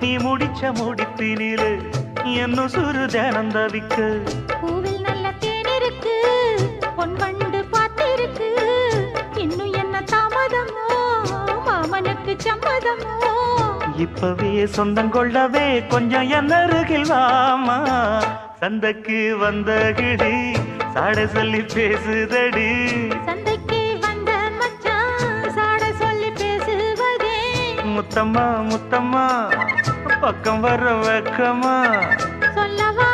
நீ முடிச்ச முடிப்பினிலே என்ன சுரு தினம் தவிக்க பூவில் நல்ல தேன் இருக்கு பொன் வண்டு பார்த்திருக்கு இன்னும் என்ன தாமதமோ மாமனுக்கு சம்மதமோ இப்பவே சொந்தம் கொள்ளவே கொஞ்சம் என் அருகில் வாமா சந்தைக்கு வந்த கிடி சாட சொல்லி பேசுதடி சந்தைக்கு வந்த மச்சான் சாட சொல்லி பேசுவதே முத்தம்மா முத்தம்மா பக்கம் வர வெக்கமா சொல்லவா